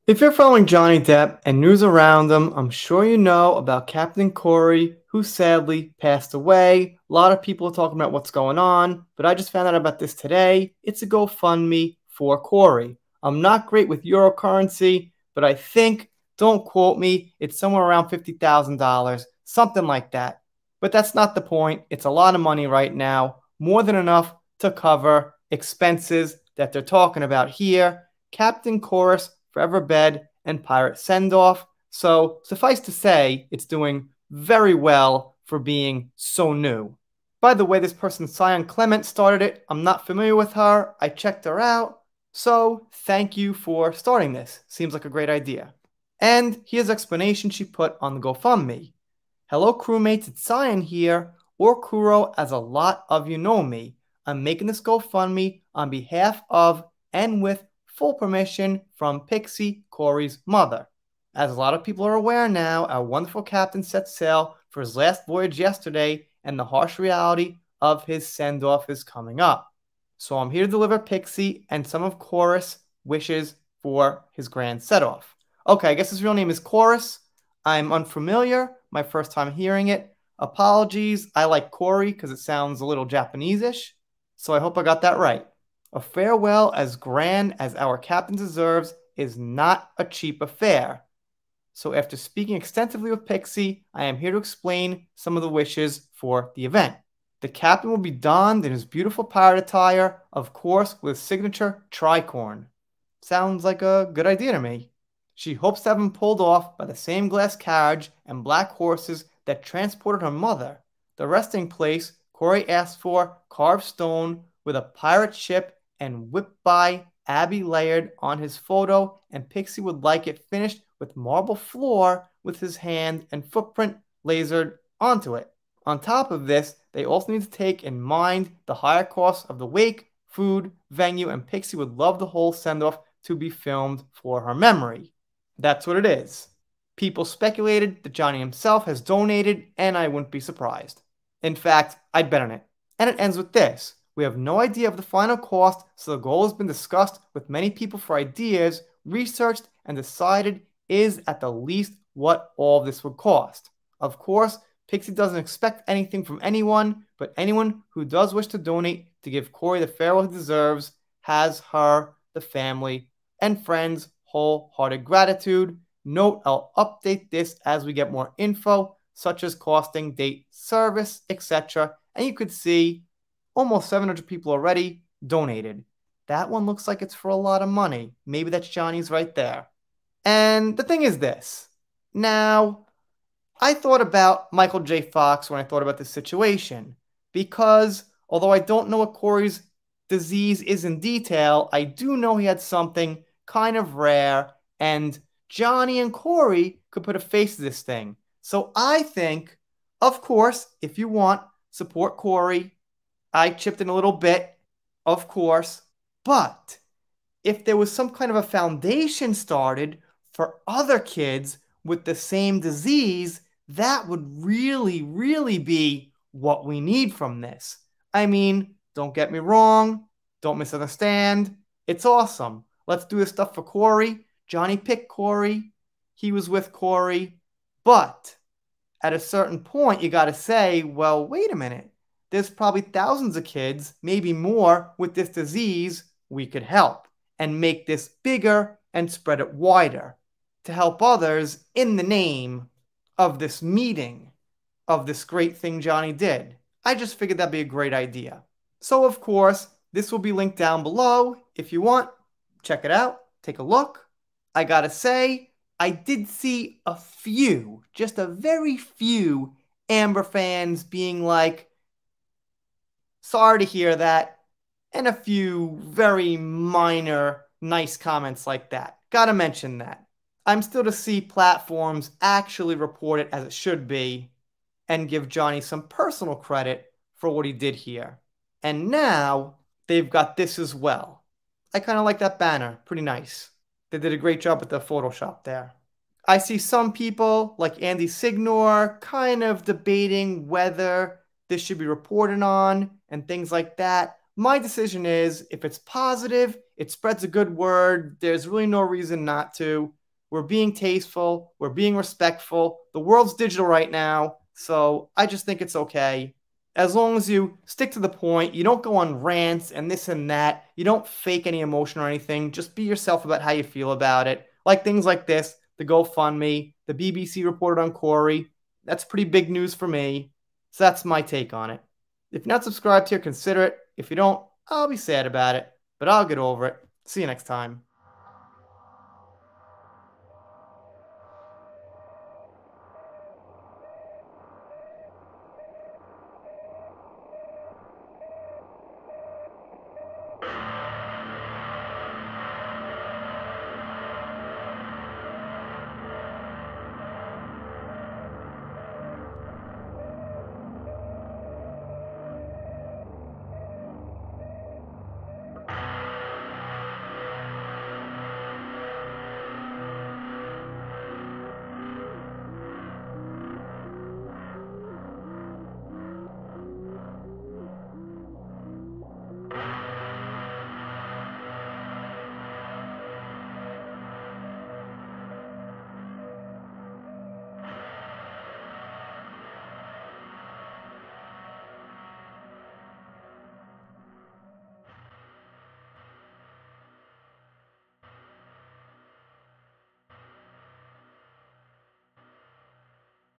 If you're following Johnny Depp and news around him, I'm sure you know about Captain Kori, who sadly passed away. A lot of people are talking about what's going on, but I just found out about this today. It's a GoFundMe for Kori. I'm not great with Euro currency, but I think, don't quote me, it's somewhere around $50,000, something like that. But that's not the point. It's a lot of money right now, more than enough to cover expenses that they're talking about here. Captain Chorus, Forever Bed, and Pirate Sendoff. So suffice to say, it's doing very well for being so new. By the way, this person, Sion Clement, started it. I'm not familiar with her. I checked her out. So thank you for starting this. Seems like a great idea. And here's explanation she put on the GoFundMe. Hello crewmates, it's Sion here, or Kuro as a lot of you know me. I'm making this GoFundMe on behalf of and with full permission from Pixie, Kori's mother. As a lot of people are aware now, our wonderful captain set sail for his last voyage yesterday, and the harsh reality of his send-off is coming up. So I'm here to deliver Pixie and some of Chorus' wishes for his grand set-off. Okay, I guess his real name is Chorus. I'm unfamiliar, my first time hearing it. Apologies, I like Kori because it sounds a little Japanese-ish, so I hope I got that right. A farewell as grand as our captain deserves is not a cheap affair. So after speaking extensively with Pixie, I am here to explain some of the wishes for the event. The captain will be donned in his beautiful pirate attire, of course with his signature tricorn. Sounds like a good idea to me. She hopes to have him pulled off by the same glass carriage and black horses that transported her mother. The resting place Kori asked for, carved stone with a pirate ship and whipped by Abby layered on his photo, and Pixie would like it finished with marble floor with his hand and footprint lasered onto it. On top of this, they also need to take in mind the higher cost of the wake, food, venue, and Pixie would love the whole send-off to be filmed for her memory. That's what it is. People speculated that Johnny himself has donated, and I wouldn't be surprised. In fact, I'd bet on it. And it ends with this. We have no idea of the final cost, so the goal has been discussed with many people for ideas, researched, and decided is at the least what all of this would cost. Of course, Pixie doesn't expect anything from anyone, but anyone who does wish to donate to give Kori the farewell he deserves has her, the family, and friends' wholehearted gratitude. Note, I'll update this as we get more info, such as costing, date, service, etc. And you could see almost 700 people already donated. That one looks like it's for a lot of money. Maybe that's Johnny's right there. And the thing is this. Now, I thought about Michael J. Fox when I thought about this situation, because although I don't know what Kori's disease is in detail, I do know he had something kind of rare, and Johnny and Kori could put a face to this thing. So I think, of course, if you want, support Kori. I chipped in a little bit, of course, but if there was some kind of a foundation started for other kids with the same disease, that would really, really be what we need from this. I mean, don't get me wrong, don't misunderstand. It's awesome. Let's do this stuff for Kori. Johnny picked Kori. He was with Kori. But at a certain point, you got to say, well, wait a minute. There's probably thousands of kids, maybe more, with this disease we could help and make this bigger and spread it wider to help others in the name of this meeting, of this great thing Johnny did. I just figured that'd be a great idea. So, of course, this will be linked down below. If you want, check it out, take a look. I gotta say, I did see a few, just a very few Amber fans being like, sorry to hear that, and a few very minor, nice comments like that. Gotta mention that. I'm still to see platforms actually report it as it should be and give Johnny some personal credit for what he did here. And now they've got this as well. I kind of like that banner. Pretty nice. They did a great job with the Photoshop there. I see some people, like Andy Signor, kind of debating whether this should be reported on and things like that. My decision is, if it's positive, It spreads a good word. There's really no reason not to. We're being tasteful. We're being respectful. The world's digital right now, so I just think it's okay. As long as you stick to the point, you don't go on rants and this and that, you don't fake any emotion or anything, just be yourself about how you feel about it. Like things like this, the GoFundMe, the BBC reported on Kori. That's pretty big news for me. So that's my take on it. If you're not subscribed here, consider it. If you don't, I'll be sad about it, but I'll get over it. See you next time.